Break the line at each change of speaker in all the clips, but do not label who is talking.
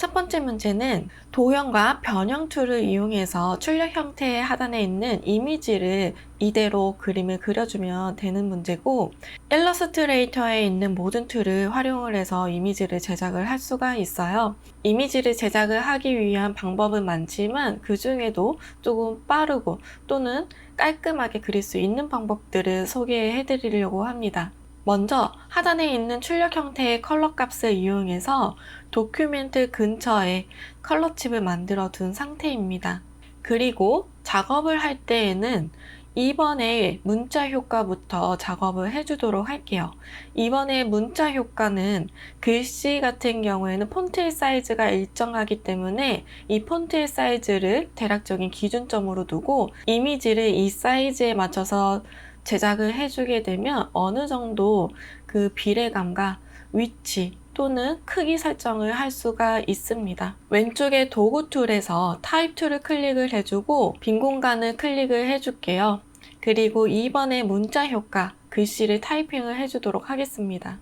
첫 번째 문제는 도형과 변형 툴을 이용해서 출력 형태의 하단에 있는 이미지를 이대로 그림을 그려주면 되는 문제고, 일러스트레이터에 있는 모든 툴을 활용을 해서 이미지를 제작을 할 수가 있어요. 이미지를 제작을 하기 위한 방법은 많지만 그 중에도 조금 빠르고 또는 깔끔하게 그릴 수 있는 방법들을 소개해 드리려고 합니다. 먼저 하단에 있는 출력 형태의 컬러 값을 이용해서 도큐멘트 근처에 컬러 칩을 만들어 둔 상태입니다. 그리고 작업을 할 때에는 2번의 문자 효과부터 작업을 해주도록 할게요. 2번의 문자 효과는 글씨 같은 경우에는 폰트의 사이즈가 일정하기 때문에 이 폰트의 사이즈를 대략적인 기준점으로 두고 이미지를 이 사이즈에 맞춰서 제작을 해주게 되면 어느 정도 그 비례감과 위치 또는 크기 설정을 할 수가 있습니다. 왼쪽에 도구 툴에서 타입 툴을 클릭을 해주고 빈 공간을 클릭을 해줄게요. 그리고 2번의 문자 효과, 글씨를 타이핑을 해주도록 하겠습니다.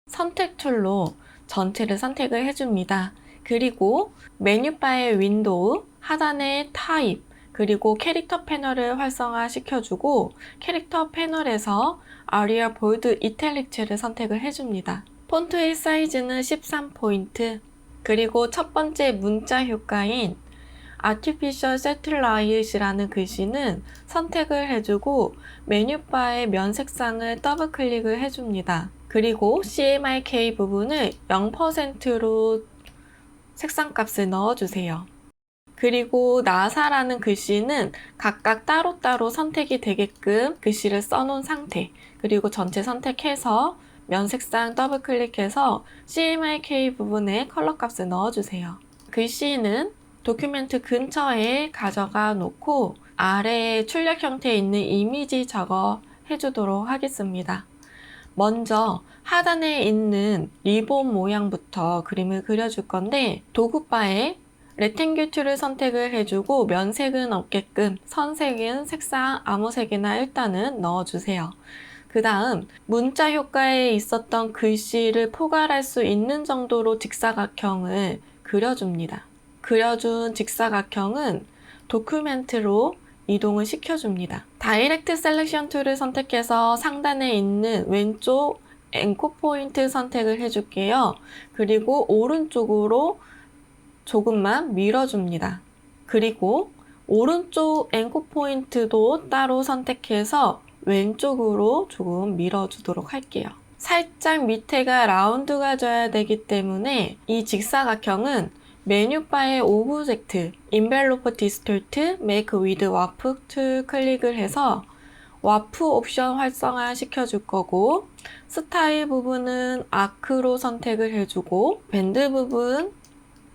선택 툴로 전체를 선택을 해줍니다. 그리고 메뉴바의 윈도우, 하단의 타입, 그리고 캐릭터 패널을 활성화 시켜주고 캐릭터 패널에서 아리얼 볼드 이탈릭체를 선택을 해줍니다. 폰트의 사이즈는 13포인트, 그리고 첫 번째 문자 효과인 Artificial Satellite이라는 글씨는 선택을 해주고 메뉴바의 면 색상을 더블 클릭을 해줍니다. 그리고 CMYK 부분을 0%로 색상값을 넣어주세요. 그리고 나사라는 글씨는 각각 따로따로 선택이 되게끔 글씨를 써놓은 상태, 그리고 전체 선택해서 면 색상 더블 클릭해서 CMYK 부분에 컬러 값을 넣어주세요. 글씨는 도큐멘트 근처에 가져가 놓고 아래에 출력 형태에 있는 이미지 적어 해주도록 하겠습니다. 먼저 하단에 있는 리본 모양부터 그림을 그려줄 건데 도구바에 레탱귤 툴을 선택을 해주고 면색은 없게끔 선색은 색상 아무 색이나 일단은 넣어주세요. 그 다음 문자 효과에 있었던 글씨를 포괄할 수 있는 정도로 직사각형을 그려줍니다. 그려준 직사각형은 도큐멘트로 이동을 시켜줍니다. 다이렉트 셀렉션 툴을 선택해서 상단에 있는 왼쪽 앵커 포인트 선택을 해줄게요. 그리고 오른쪽으로 조금만 밀어줍니다. 그리고 오른쪽 앵커 포인트도 따로 선택해서 왼쪽으로 조금 밀어주도록 할게요. 살짝 밑에가 라운드가 져야 되기 때문에 이 직사각형은 메뉴바의 오브젝트, 인벨로프 디스톨트, 메이크 위드 와프 툴 클릭을 해서 와프 옵션 활성화 시켜줄 거고 스타일 부분은 아크로 선택을 해주고 밴드 부분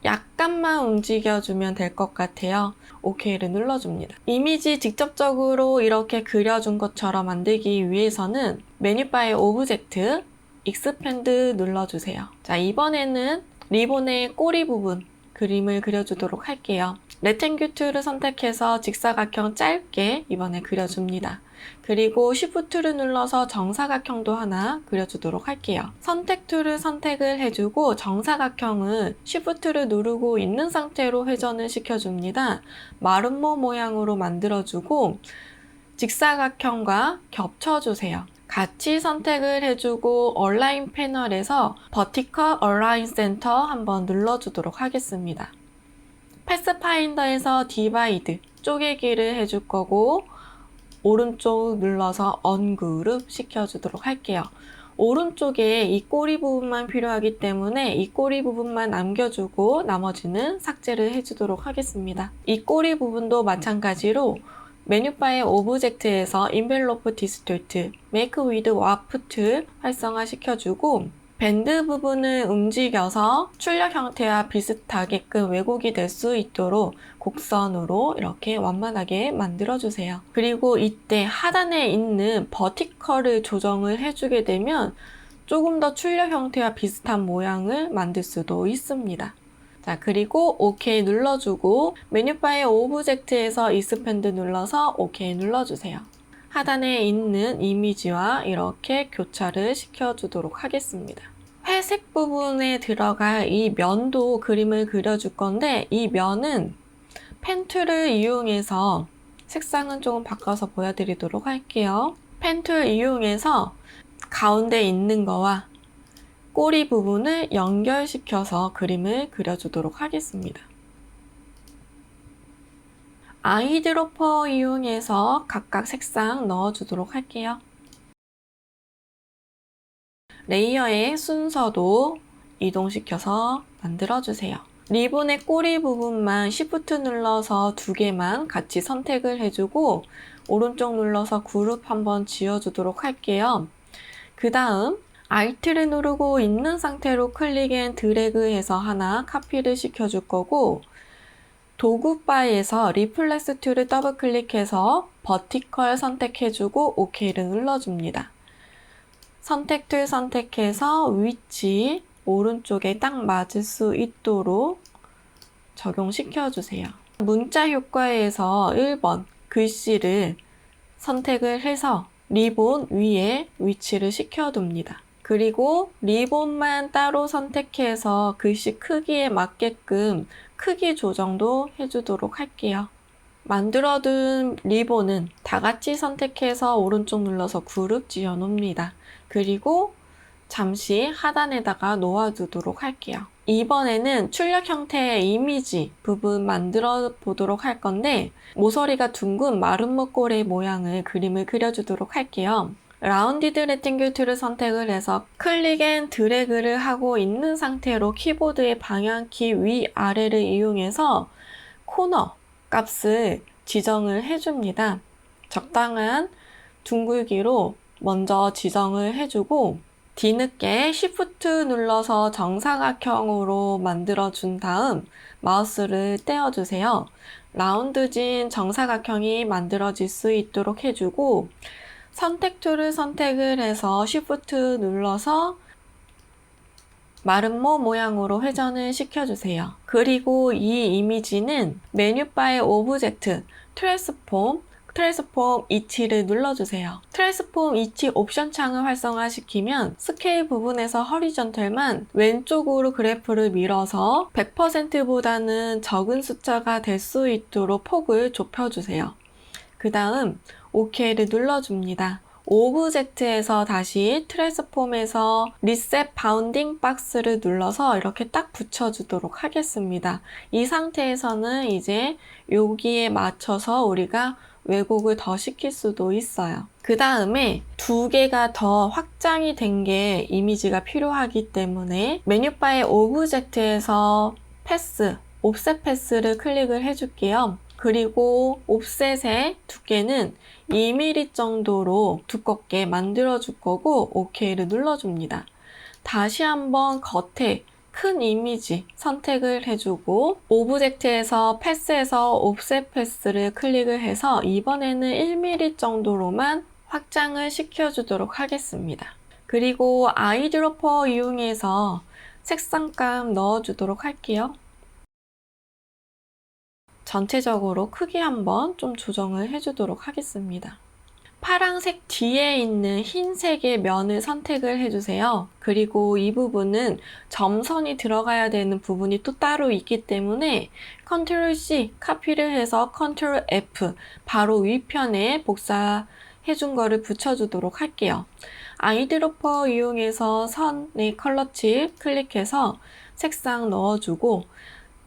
약간만 움직여주면 될 것 같아요. OK를 눌러줍니다. 이미지 직접적으로 이렇게 그려준 것처럼 만들기 위해서는 메뉴바의 오브젝트, 익스펜드 눌러주세요. 자, 이번에는 리본의 꼬리 부분 그림을 그려주도록 할게요. 레탱귤 툴을 선택해서 직사각형 짧게 이번에 그려줍니다. 그리고 Shift 툴을 눌러서 정사각형도 하나 그려주도록 할게요. 선택 툴을 선택을 해주고 정사각형은 Shift 툴을 누르고 있는 상태로 회전을 시켜줍니다. 마름모 모양으로 만들어주고 직사각형과 겹쳐주세요. 같이 선택을 해주고 얼라인 패널에서 버티컬 얼라인 센터 한번 눌러주도록 하겠습니다. 패스파인더에서 디바이드 쪼개기를 해줄 거고 오른쪽 눌러서 언그룹 시켜주도록 할게요. 오른쪽에 이 꼬리 부분만 필요하기 때문에 이 꼬리 부분만 남겨주고 나머지는 삭제를 해주도록 하겠습니다. 이 꼬리 부분도 마찬가지로 메뉴바의 오브젝트에서 인벨로프 디스톨트, 메이크 위드 와프 툴 활성화 시켜주고 밴드 부분을 움직여서 출력 형태와 비슷하게끔 왜곡이 될 수 있도록 곡선으로 이렇게 완만하게 만들어주세요. 그리고 이때 하단에 있는 버티컬을 조정을 해주게 되면 조금 더 출력 형태와 비슷한 모양을 만들 수도 있습니다. 자, 그리고 OK 눌러주고 메뉴바의 오브젝트에서 익스펜드 눌러서 OK 눌러주세요. 하단에 있는 이미지와 이렇게 교차를 시켜주도록 하겠습니다. 회색 부분에 들어갈 이 면도 그림을 그려줄 건데, 이 면은 펜 툴을 이용해서 색상은 조금 바꿔서 보여드리도록 할게요. 펜 툴 이용해서 가운데 있는 거와 꼬리 부분을 연결시켜서 그림을 그려주도록 하겠습니다. 아이드로퍼 이용해서 각각 색상 넣어주도록 할게요. 레이어의 순서도 이동시켜서 만들어주세요. 리본의 꼬리 부분만 Shift 눌러서 두 개만 같이 선택을 해주고 오른쪽 눌러서 그룹 한번 지어주도록 할게요. 그 다음 Alt를 누르고 있는 상태로 클릭 앤 드래그해서 하나 카피를 시켜줄 거고, 도구바에서 리플렉스 툴을 더블 클릭해서 버티컬 선택해주고 OK를 눌러줍니다. 선택 툴 선택해서 위치 오른쪽에 딱 맞을 수 있도록 적용시켜주세요. 문자 효과에서 1번 글씨를 선택을 해서 리본 위에 위치를 시켜둡니다. 그리고 리본만 따로 선택해서 글씨 크기에 맞게끔 크기 조정도 해주도록 할게요. 만들어둔 리본은 다 같이 선택해서 오른쪽 눌러서 그룹 지어 놓습니다. 그리고 잠시 하단에다가 놓아두도록 할게요. 이번에는 출력 형태의 이미지 부분 만들어 보도록 할 건데, 모서리가 둥근 마른 목골의 모양을 그림을 그려주도록 할게요. 라운디드 레팅귤 툴을 선택을 해서 클릭 앤 드래그를 하고 있는 상태로 키보드의 방향키 위아래를 이용해서 코너 값을 지정을 해줍니다. 적당한 둥글기로 먼저 지정을 해주고 뒤늦게 Shift 눌러서 정사각형으로 만들어준 다음 마우스를 떼어주세요. 라운드진 정사각형이 만들어질 수 있도록 해주고 선택 툴을 선택을 해서 Shift 눌러서 마름모 모양으로 회전을 시켜주세요. 그리고 이 이미지는 메뉴바의 오브젝트, 트랜스폼 이치를 눌러주세요. 트랜스폼 이치 옵션 창을 활성화시키면 스케일 부분에서 허리전털만 왼쪽으로 그래프를 밀어서 100%보다는 적은 숫자가 될 수 있도록 폭을 좁혀주세요. 그 다음 OK를 눌러줍니다. 오브젝트에서 다시 트랜스폼에서 리셋 바운딩 박스를 눌러서 이렇게 딱 붙여주도록 하겠습니다. 이 상태에서는 이제 여기에 맞춰서 우리가 왜곡을 더 시킬 수도 있어요. 그 다음에 두 개가 더 확장이 된 게 이미지가 필요하기 때문에 메뉴바의 오브젝트에서 패스, 옵셋 패스를 클릭을 해줄게요. 그리고 옵셋의 두께는 2mm 정도로 두껍게 만들어 줄 거고 OK를 눌러줍니다. 다시 한번 겉에 큰 이미지 선택을 해주고 오브젝트에서 패스에서 옵셋 패스를 클릭을 해서 이번에는 1mm 정도로만 확장을 시켜주도록 하겠습니다. 그리고 아이드로퍼 이용해서 색상감 넣어주도록 할게요. 전체적으로 크기 한번 좀 조정을 해주도록 하겠습니다. 파란색 뒤에 있는 흰색의 면을 선택을 해주세요. 그리고 이 부분은 점선이 들어가야 되는 부분이 또 따로 있기 때문에 Ctrl C 카피를 해서 Ctrl F 바로 위편에 복사해준 거를 붙여주도록 할게요. 아이드로퍼 이용해서 선의 컬러 칩 클릭해서 색상 넣어주고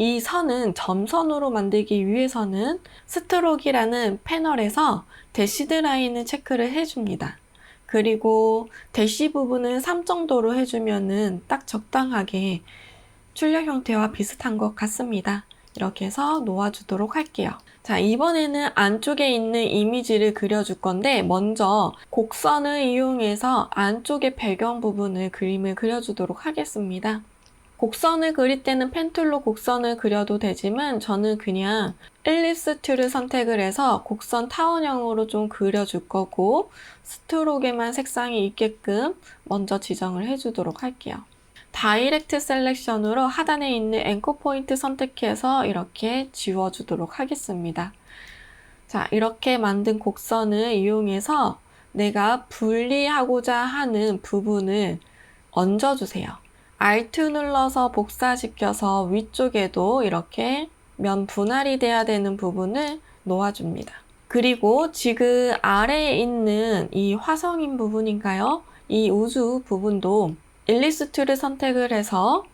이 선은 점선으로 만들기 위해서는 스트로크라는 패널에서 대시드 라인을 체크를 해줍니다. 그리고 대시 부분은 3 정도로 해주면은 딱 적당하게 출력 형태와 비슷한 것 같습니다. 이렇게 해서 놓아주도록 할게요. 자, 이번에는 안쪽에 있는 이미지를 그려줄 건데 먼저 곡선을 이용해서 안쪽의 배경 부분을 그림을 그려주도록 하겠습니다. 곡선을 그릴 때는 펜툴로 곡선을 그려도 되지만 저는 그냥 엘립스 툴을 선택을 해서 곡선 타원형으로 좀 그려줄 거고 스트로크에만 색상이 있게끔 먼저 지정을 해주도록 할게요. 다이렉트 셀렉션으로 하단에 있는 앵커 포인트 선택해서 이렇게 지워주도록 하겠습니다. 자, 이렇게 만든 곡선을 이용해서 내가 분리하고자 하는 부분을 얹어주세요. Alt 눌러서 복사시켜서 위쪽에도 이렇게 면 분할이 돼야 되는 부분을 놓아줍니다. 그리고 지금 아래에 있는 이 화성인 부분인가요? 이 우주 부분도 일리스 툴을 선택을 해서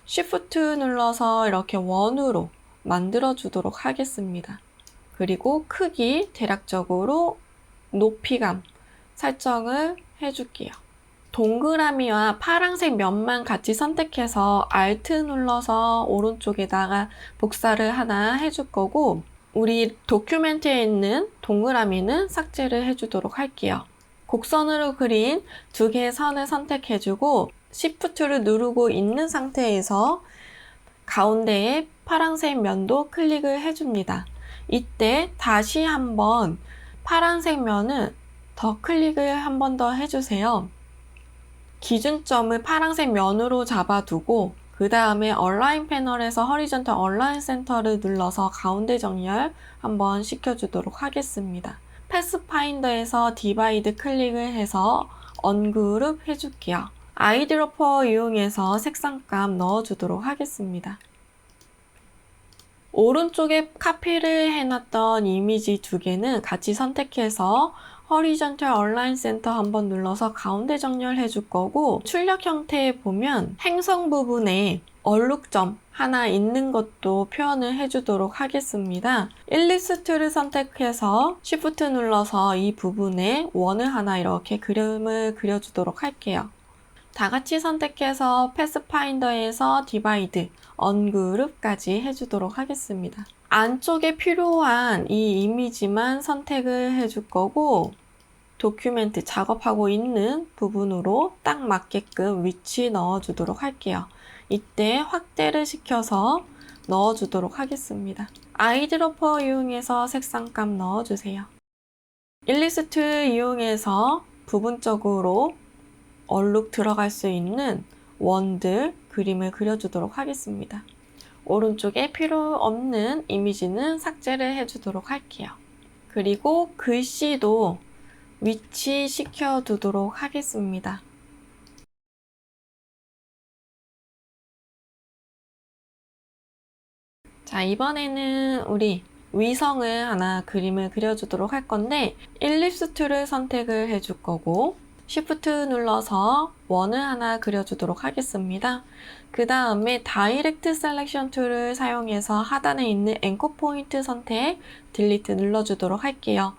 Shift 눌러서 이렇게 원으로 만들어 주도록 하겠습니다. 그리고 크기 대략적으로 높이감 설정을 해줄게요. 동그라미와 파란색 면만 같이 선택해서 Alt 눌러서 오른쪽에다가 복사를 하나 해줄 거고, 우리 도큐멘트에 있는 동그라미는 삭제를 해주도록 할게요. 곡선으로 그린 두 개의 선을 선택해주고 Shift를 누르고 있는 상태에서 가운데에 파란색 면도 클릭을 해줍니다. 이때 다시 한번 파란색 면을 더 클릭을 한 번 더 해주세요. 기준점을 파란색 면으로 잡아두고 그 다음에 얼라인 패널에서 허리전털 얼라인 센터를 눌러서 가운데 정렬 한번 시켜주도록 하겠습니다. 패스파인더에서 디바이드 클릭을 해서 언그룹 해줄게요. 아이드로퍼 이용해서 색상감 넣어주도록 하겠습니다. 오른쪽에 카피를 해놨던 이미지 두 개는 같이 선택해서 허리전털 얼라인 센터 한번 눌러서 가운데 정렬해 줄 거고, 출력 형태에 보면 행성 부분에 얼룩점 하나 있는 것도 표현을 해주도록 하겠습니다. 일리스 툴을 선택해서 Shift 눌러서 이 부분에 원을 하나 이렇게 그림을 그려주도록 할게요. 다 같이 선택해서 패스파인더에서 디바이드, 언그룹까지 해주도록 하겠습니다. 안쪽에 필요한 이 이미지만 선택을 해줄 거고, 도큐멘트 작업하고 있는 부분으로 딱 맞게끔 위치 넣어주도록 할게요. 이때 확대를 시켜서 넣어주도록 하겠습니다. 아이드로퍼 이용해서 색상감 넣어주세요. 일리스트 이용해서 부분적으로 얼룩 들어갈 수 있는 원들 그림을 그려주도록 하겠습니다. 오른쪽에 필요 없는 이미지는 삭제를 해주도록 할게요. 그리고 글씨도 위치시켜 두도록 하겠습니다. 자, 이번에는 우리 위성을 하나 그림을 그려주도록 할 건데, 일립스 툴을 선택을 해줄 거고, Shift 눌러서 원을 하나 그려주도록 하겠습니다. 그 다음에 다이렉트 셀렉션 툴을 사용해서 하단에 있는 앵커 포인트 선택, 딜리트 눌러주도록 할게요.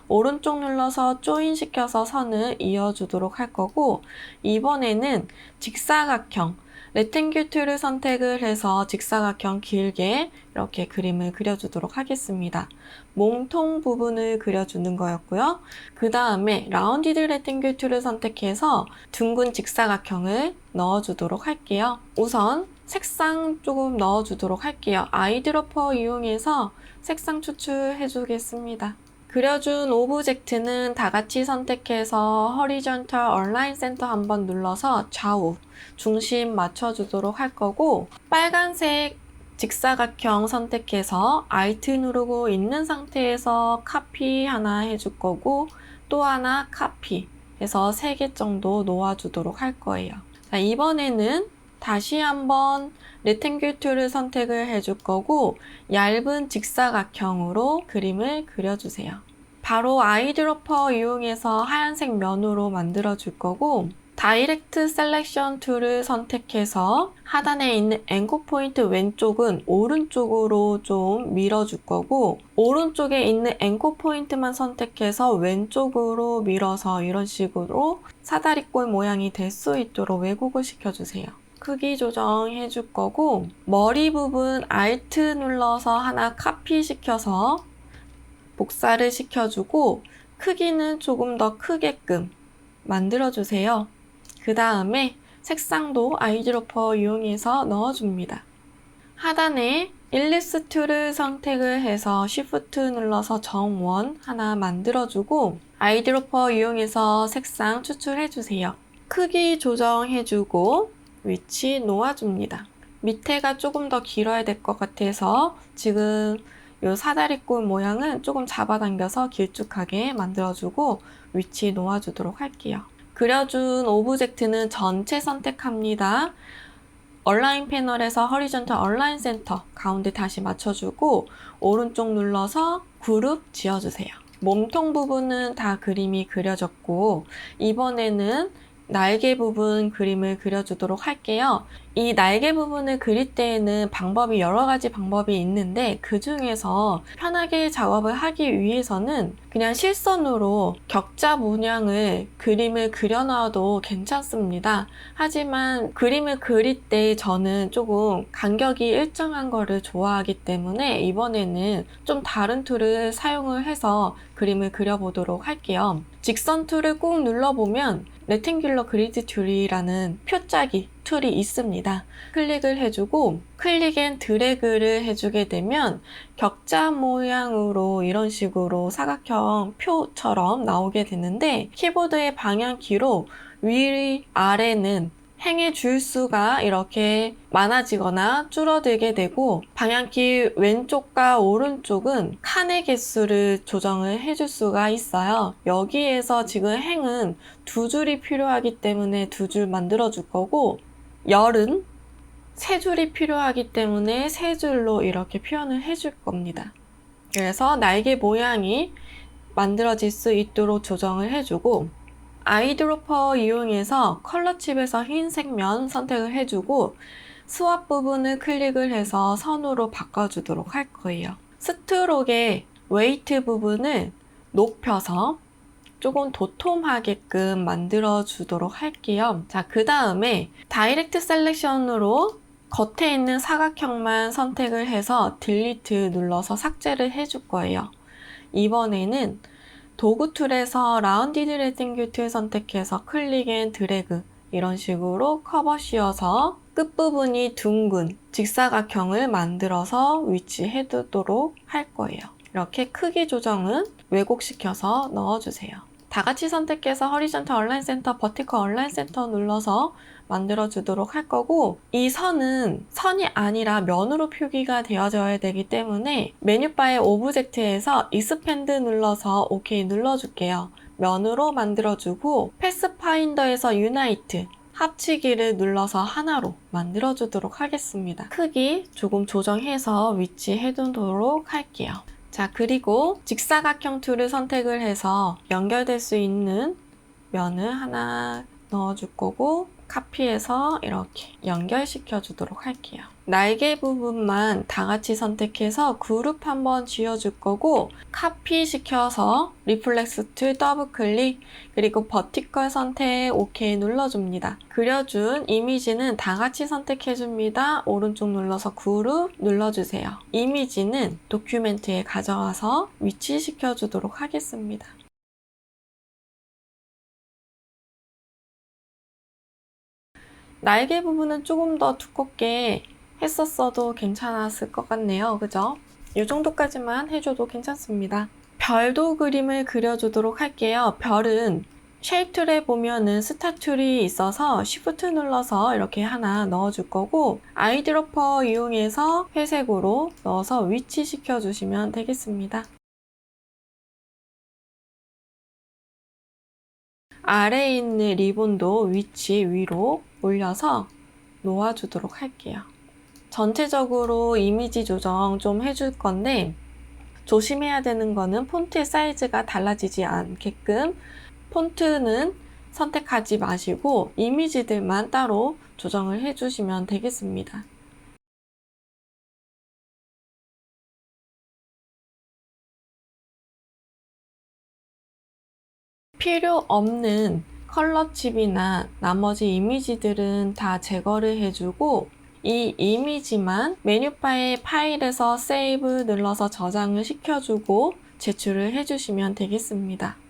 오른쪽 눌러서 조인 시켜서 선을 이어주도록 할 거고, 이번에는 직사각형, 레탱귤 툴을 선택을 해서 직사각형 길게 이렇게 그림을 그려주도록 하겠습니다. 몸통 부분을 그려주는 거였고요. 그 다음에 라운디드 레탱귤 툴을 선택해서 둥근 직사각형을 넣어주도록 할게요. 우선 색상 조금 넣어주도록 할게요. 아이드로퍼 이용해서 색상 추출해 주겠습니다. 그려준 오브젝트는 다 같이 선택해서 허리전털 얼라인 센터 한번 눌러서 좌우 중심 맞춰주도록 할 거고, 빨간색 직사각형 선택해서 Alt 누르고 있는 상태에서 카피 하나 해줄 거고, 또 하나 카피 해서 3개 정도 놓아주도록 할 거예요. 자, 이번에는 다시 한번 레탱귤 툴을 선택을 해줄 거고, 얇은 직사각형으로 그림을 그려주세요. 바로 아이드로퍼 이용해서 하얀색 면으로 만들어 줄 거고, 다이렉트 셀렉션 툴을 선택해서 하단에 있는 앵커 포인트 왼쪽은 오른쪽으로 좀 밀어줄 거고, 오른쪽에 있는 앵커 포인트만 선택해서 왼쪽으로 밀어서 이런 식으로 사다리꼴 모양이 될 수 있도록 왜곡을 시켜주세요. 크기 조정해 줄 거고, 머리 부분 Alt 눌러서 하나 카피 시켜서 복사를 시켜주고, 크기는 조금 더 크게끔 만들어주세요. 그 다음에 색상도 아이드로퍼 이용해서 넣어줍니다. 하단에 일리스 툴을 선택을 해서 Shift 눌러서 정원 하나 만들어주고, 아이드로퍼 이용해서 색상 추출해주세요. 크기 조정해주고 위치 놓아줍니다. 밑에가 조금 더 길어야 될 것 같아서 지금 이 사다리꼴 모양은 조금 잡아당겨서 길쭉하게 만들어주고 위치 놓아주도록 할게요. 그려준 오브젝트는 전체 선택합니다. 얼라인 패널에서 허리전탈 얼라인 센터 가운데 다시 맞춰주고 오른쪽 눌러서 그룹 지어주세요. 몸통 부분은 다 그림이 그려졌고 이번에는 날개 부분 그림을 그려주도록 할게요. 이 날개 부분을 그릴 때에는 여러 가지 방법이 있는데 그 중에서 편하게 작업을 하기 위해서는 그냥 실선으로 격자 문양을 그림을 그려놔도 괜찮습니다. 하지만 그림을 그릴 때 저는 조금 간격이 일정한 거를 좋아하기 때문에 이번에는 좀 다른 툴을 사용을 해서 그림을 그려보도록 할게요. 직선 툴을 꾹 눌러보면 레팅귤러 그리드 툴이라는 표짜기 툴이 있습니다. 클릭을 해주고 클릭 앤 드래그를 해주게 되면 격자 모양으로 이런 식으로 사각형 표처럼 나오게 되는데 키보드의 방향키로 위, 아래는 행의 줄수가 이렇게 많아지거나 줄어들게 되고 방향키 왼쪽과 오른쪽은 칸의 개수를 조정을 해줄 수가 있어요. 여기에서 지금 행은 2줄이 필요하기 때문에 2줄 만들어 줄 거고 열은 3줄이 필요하기 때문에 3줄로 이렇게 표현을 해줄 겁니다. 그래서 날개 모양이 만들어질 수 있도록 조정을 해주고 아이드로퍼 이용해서 컬러 칩에서 흰색 면 선택을 해주고 스왑 부분을 클릭을 해서 선으로 바꿔주도록 할 거예요. 스트록의 웨이트 부분을 높여서 조금 도톰하게끔 만들어 주도록 할게요. 자, 그 다음에 다이렉트 셀렉션으로 겉에 있는 사각형만 선택을 해서 딜리트 눌러서 삭제를 해줄 거예요. 이번에는 도구 툴에서 라운디드 레팅귤 툴 선택해서 클릭 앤 드래그 이런 식으로 커버 씌워서 끝부분이 둥근 직사각형을 만들어서 위치해 두도록 할 거예요. 이렇게 크기 조정은 왜곡시켜서 넣어주세요. 다같이 선택해서 허리전탈 얼라인 센터, 버티컬 얼라인 센터 눌러서 만들어 주도록 할 거고 이 선은 선이 아니라 면으로 표기가 되어져야 되기 때문에 메뉴바의 오브젝트에서 익스펜드 눌러서 OK 눌러줄게요. 면으로 만들어주고 패스파인더에서 유나이트 합치기를 눌러서 하나로 만들어 주도록 하겠습니다. 크기 조금 조정해서 위치해 두도록 할게요. 자, 그리고 직사각형 툴을 선택을 해서 연결될 수 있는 면을 하나 넣어줄 거고 카피해서 이렇게 연결시켜 주도록 할게요. 날개 부분만 다 같이 선택해서 그룹 한번 지어줄 거고 카피 시켜서 리플렉스 툴 더블 클릭 그리고 버티컬 선택 OK 눌러줍니다. 그려준 이미지는 다 같이 선택해줍니다. 오른쪽 눌러서 그룹 눌러주세요. 이미지는 도큐멘트에 가져와서 위치시켜 주도록 하겠습니다. 날개 부분은 조금 더 두껍게 했었어도 괜찮았을 것 같네요. 그죠? 이 정도까지만 해줘도 괜찮습니다. 별도 그림을 그려주도록 할게요. 별은 쉐입 툴에 보면은 스타 툴이 있어서 Shift 눌러서 이렇게 하나 넣어줄 거고 아이드로퍼 이용해서 회색으로 넣어서 위치시켜 주시면 되겠습니다. 아래에 있는 리본도 위치 위로 올려서 놓아주도록 할게요. 전체적으로 이미지 조정 좀 해줄 건데 조심해야 되는 거는 폰트의 사이즈가 달라지지 않게끔 폰트는 선택하지 마시고 이미지들만 따로 조정을 해주시면 되겠습니다. 필요 없는 컬러 칩이나 나머지 이미지들은 다 제거를 해주고 이 이미지만 메뉴바의 파일에서 세이브 눌러서 저장을 시켜주고 제출을 해주시면 되겠습니다.